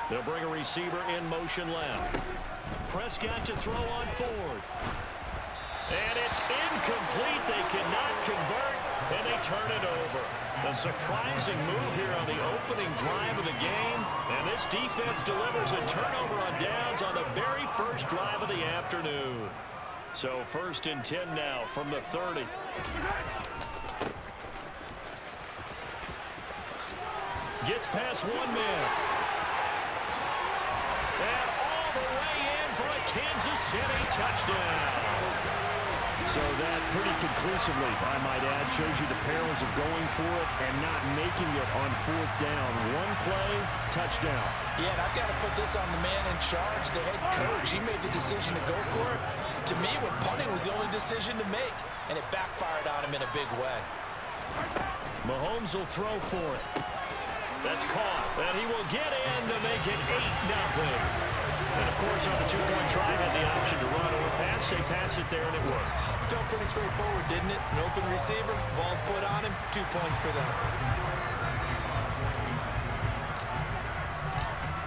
They'll bring a receiver in motion left. Prescott to throw on fourth. And it's incomplete. They cannot convert, and they turn it over. A surprising move here on the opening drive of the game. And this defense delivers a turnover on downs on the very first drive of the afternoon. So 1st and 10 now from the 30. Gets past one man. And all the way in for a Kansas City touchdown. So that pretty conclusively, I might add, shows you the perils of going for it and not making it on 4th down. One play, touchdown. Yeah, and I've got to put this on the man in charge, the head coach. He made the decision to go for it. To me, when punting was the only decision to make, and it backfired on him in a big way. Mahomes will throw for it. That's caught, and he will get in to make it 8-0. And, of course, on the two-point try, had the option to run or pass. They pass it there, and it works. Felt pretty straightforward, didn't it? An open receiver, ball's put on him, 2 points for them.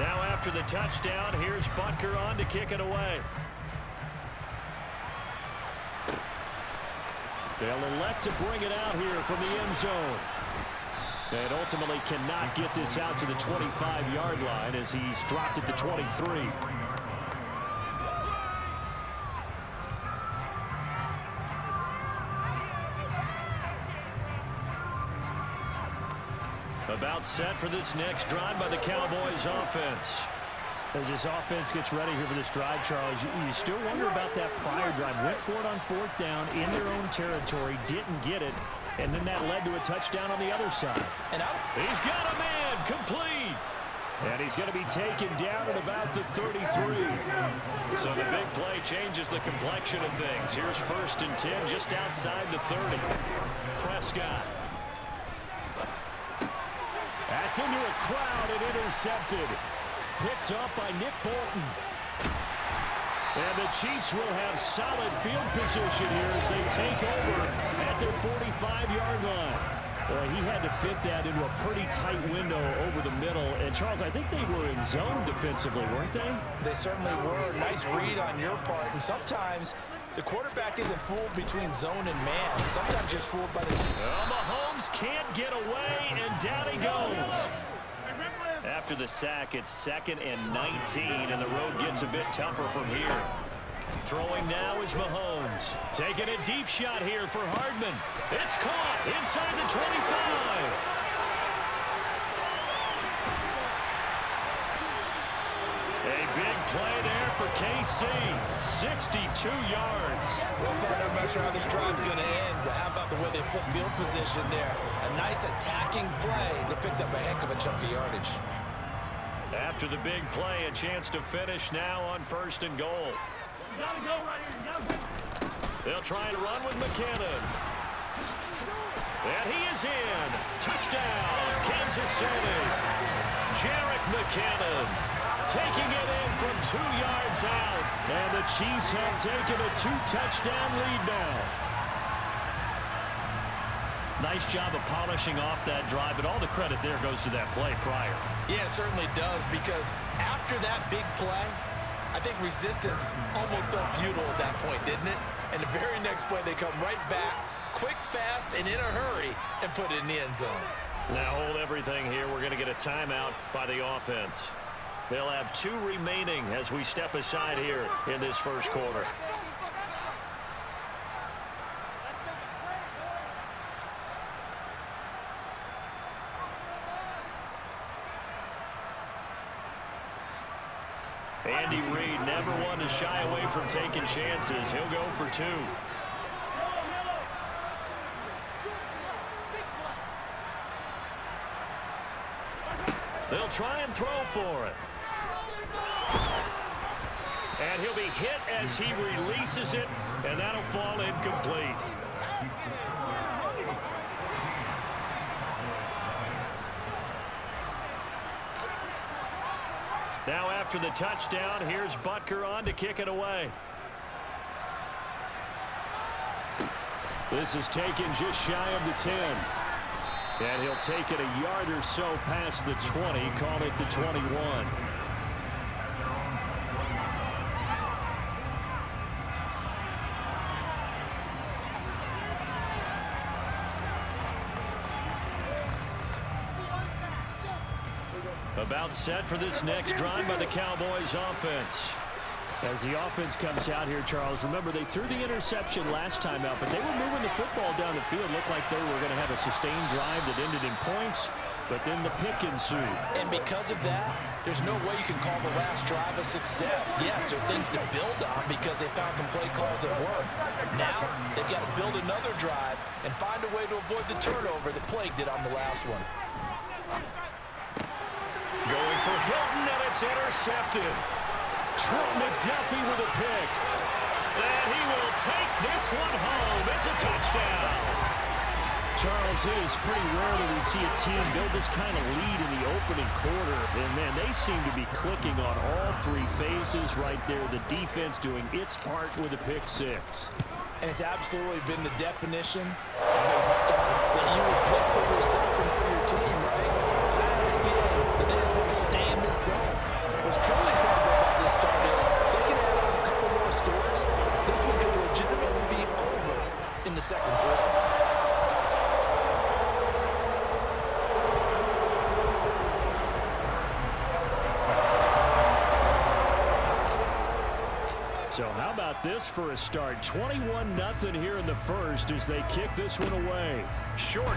Now, after the touchdown, here's Butker on to kick it away. They'll elect to bring it out here from the end zone. And ultimately cannot get this out to the 25-yard line as he's dropped it to 23. About set for this next drive by the Cowboys offense. As this offense gets ready here for this drive, Charles, you still wonder about that prior drive. Went for it on 4th down in their own territory, didn't get it, and then that led to a touchdown on the other side. And out. He's got a man, complete. And he's going to be taken down at about the 33. So the big play changes the complexion of things. Here's 1st and 10 just outside the 30. Prescott. That's into a crowd and intercepted. Picked up by Nick Bolton. And the Chiefs will have solid field position here as they take over at their 45-yard line. Boy, he had to fit that into a pretty tight window over the middle. And, Charles, I think they were in zone defensively, weren't they? They certainly were. Nice read on your part. And sometimes the quarterback isn't fooled between zone and man. Sometimes just fooled by the team. Well, Mahomes can't get away, and down he goes. After the sack, it's 2nd and 19, and the road gets a bit tougher from here. Throwing now is Mahomes. Taking a deep shot here for Hardman. It's caught inside the 25. A big play there for KC. 62 yards. Well, I'm not sure how this drive's going to end, but how about the way they flip field position there? A nice attacking play. They picked up a heck of a chunk of yardage. After the big play, a chance to finish now on 1st and goal. They'll try to run with McKinnon. And he is in. Touchdown, Kansas City. Jerick McKinnon taking it in from 2 yards out. And the Chiefs have taken a 2-touchdown lead now. Nice job of polishing off that drive, but all the credit there goes to that play prior. Yeah, it certainly does, because after that big play, I think resistance almost felt futile at that point, didn't it? And the very next play, they come right back, quick, fast, and in a hurry, and put it in the end zone. Now hold everything here. We're going to get a timeout by the offense. They'll have 2 remaining as we step aside here in this first quarter. Andy Reid, never one to shy away from taking chances. He'll go for 2. They'll try and throw for it. And he'll be hit as he releases it, and that'll fall incomplete. Now after the touchdown, here's Butker on to kick it away. This is taken just shy of the 10. And he'll take it a yard or so past the 20, call it the 21. About set for this next drive by the Cowboys offense. As the offense comes out here, Charles, remember they threw the interception last time out, but they were moving the football down the field. Looked like they were going to have a sustained drive that ended in points, but then the pick ensued. And because of that, there's no way you can call the last drive a success. Yes, there are things to build on because they found some play calls that work. Now, they've got to build another drive and find a way to avoid the turnover that plagued it on the last one. Going for Hilton, and it's intercepted. Trent McDuffie with a pick. And he will take this one home. It's a touchdown. Charles, it is pretty rare that we see a team build this kind of lead in the opening quarter. And, man, they seem to be clicking on all three phases right there. The defense doing its part with a pick six. And it's absolutely been the definition of a start that you would pick for yourself and for your team, right? And I have a feeling that they just want to stay in this zone. What's truly incredible about this start is they can add on a couple more scores. This one could legitimately be over in the second quarter. So how about this for a start? 21-0 here in the first as they kick this one away. Short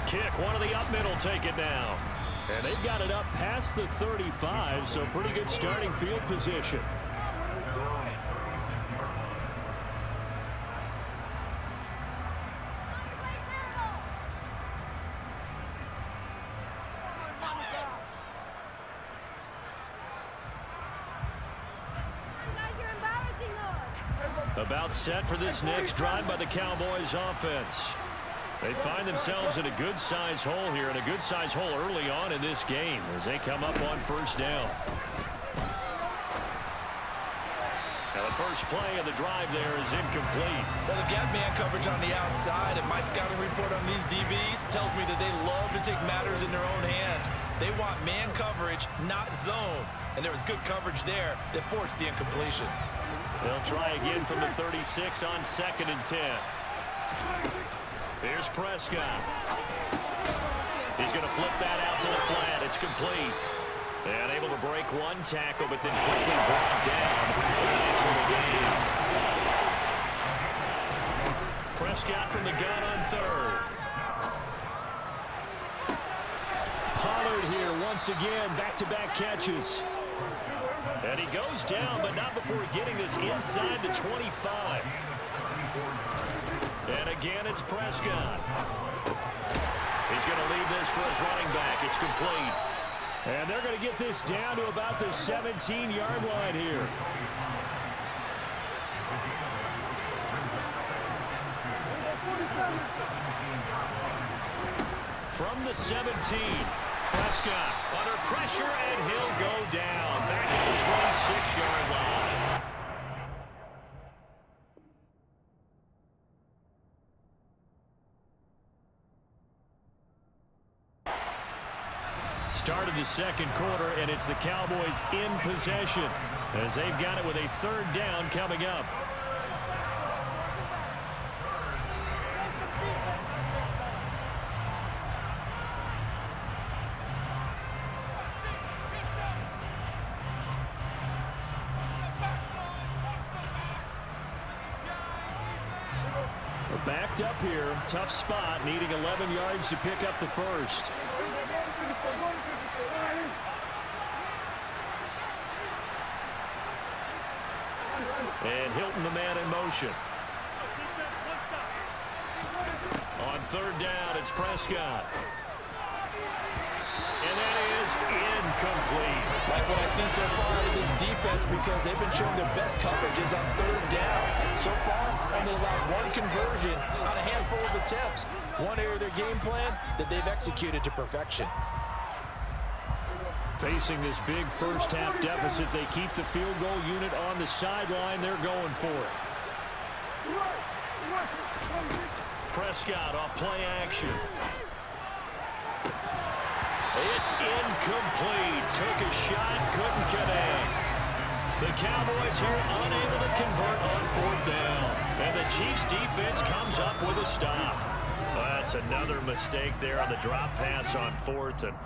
kick. One of the up middle take it down. And they've got it up past the 35, so pretty good starting field position. About set for this next drive by the Cowboys offense. They find themselves in a good-sized hole here, and a good-sized hole early on in this game as they come up on first down. Now the first play of the drive there is incomplete. Well, they've got man coverage on the outside, and my scouting report on these DBs tells me that they love to take matters in their own hands. They want man coverage, not zone. And there was good coverage there that forced the incompletion. They'll try again from the 36 on 2nd and 10. Here's Prescott. He's going to flip that out to the flat. It's complete. And able to break one tackle, but then quickly brought down. Nice in the game. Prescott from the gun on 3rd. Pollard here once again, back-to-back catches. And he goes down, but not before getting this inside the 25. And again, it's Prescott. He's going to leave this for his running back. It's complete. And they're going to get this down to about the 17-yard line here. From the 17, Prescott under pressure, and he'll go down back at the 26-yard line. Start of the second quarter, and it's the Cowboys in possession as they've got it with a 3rd down coming up. Backed up here, tough spot, needing 11 yards to pick up the first. And Hilton, the man in motion. On 3rd down, it's Prescott. And that is incomplete. Like what I've seen so far out of this defense, because they've been showing their best coverages on 3rd down. So far, only allowed one conversion on a handful of attempts. One area of their game plan that they've executed to perfection. Facing this big first-half deficit, they keep the field goal unit on the sideline. They're going for it. Prescott off play action. It's incomplete. Took a shot, couldn't connect. The Cowboys here unable to convert on 4th down. And the Chiefs defense comes up with a stop. That's another mistake there on the drop pass on 4th. And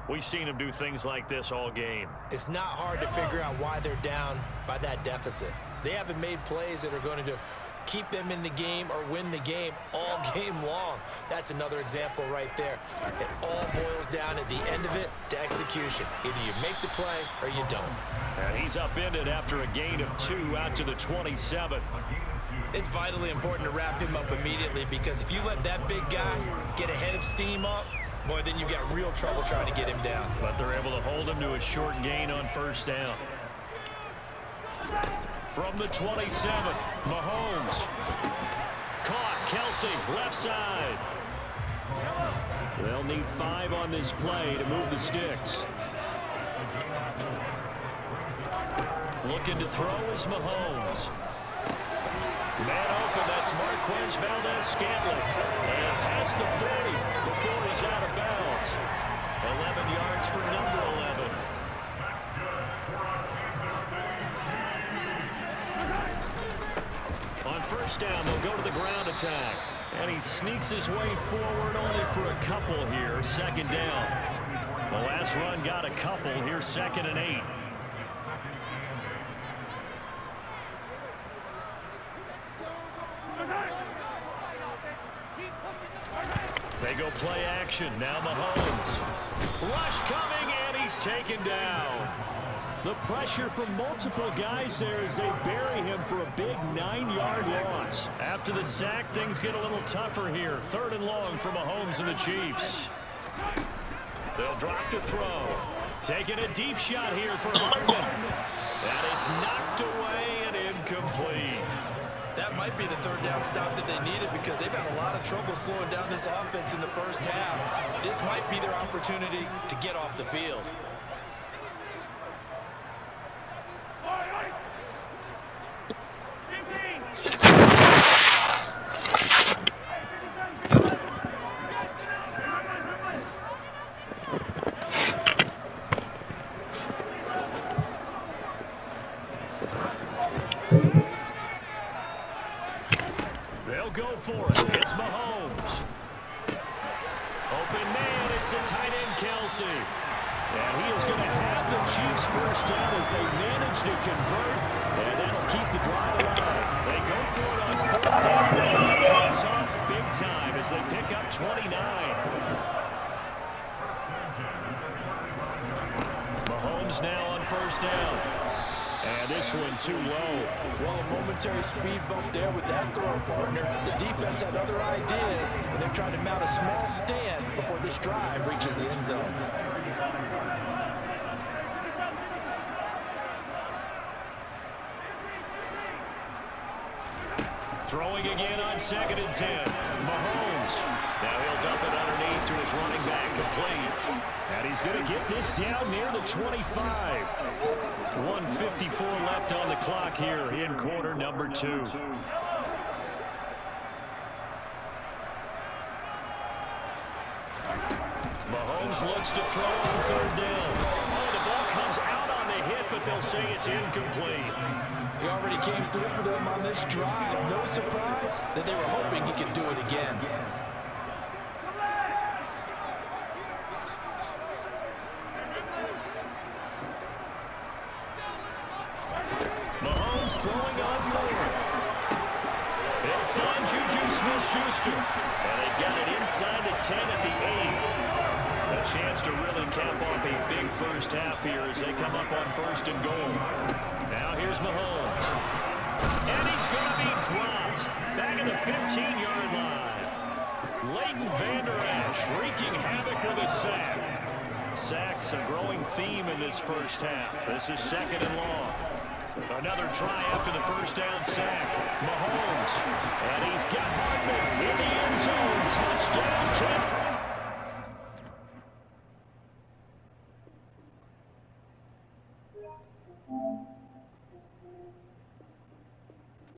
we've seen them do things like this all game. It's not hard to figure out why they're down by that deficit. They haven't made plays that are going to keep them in the game or win the game all game long. That's another example right there. It all boils down at the end of it to execution. Either you make the play or you don't. And he's upended after a gain of 2 out to the 27. It's vitally important to wrap him up immediately, because if you let that big guy get a head of steam up, boy, then you've got real trouble trying to get him down. But they're able to hold him to a short gain on 1st down. From the 27, Mahomes. Caught, Kelsey, left side. They'll need 5 on this play to move the sticks. Looking to throw is Mahomes. Man open, that's Marquez Valdez-Scantling. And past the 40 before he's out of bounds. 11 yards for number 11. On 1st down, they'll go to the ground attack. And he sneaks his way forward only for a couple here. 2nd down. The last run got a couple. Here's 2nd and 8. They go play action. Now Mahomes. Rush coming, and he's taken down. The pressure from multiple guys there as they bury him for a big 9-yard loss. After the sack, things get a little tougher here. 3rd and long for Mahomes and the Chiefs. They'll drop to throw. Taking a deep shot here for Hardman. And it's knocked away and incomplete. That might be the 3rd down stop that they needed, because they've had a lot of trouble slowing down this offense in the 1st half. This might be their opportunity to get off the field. They'll go for it. It's Mahomes. Open man. It's the tight end, Kelsey. And he is going to have the Chiefs 1st down as they manage to convert. And that'll keep the drive alive. They go for it on 4th down. And they pass off big time as they pick up 29. Mahomes now on 1st down. And this one too low. Well, a momentary speed bump there with that throw partner. The defense had other ideas, and they're trying to mount a small stand before this drive reaches the end zone. Throwing again on 2nd and 10. Mahomes. Now he'll dump it underneath to his running back, complete. And he's going to get this down near the 25. 1:54 left on the clock here in quarter number 2. Mahomes looks to throw on 3rd down. Oh, the ball comes out on the hit, but they'll say it's incomplete. He already came through for them on this drive. No surprise that they were hoping he could do it again. Mahomes throwing on 4th. They'll find Juju Smith-Schuster. And they've got it inside the 10 at the 8. A chance to really cap off a big 1st half here as they come up on 1st and goal. Now here's Mahomes. And he's going to be dropped back at the 15-yard line. Leighton Vander Esch wreaking havoc with a sack. Sacks a growing theme in this 1st half. This is 2nd and long. Another try after the 1st down sack.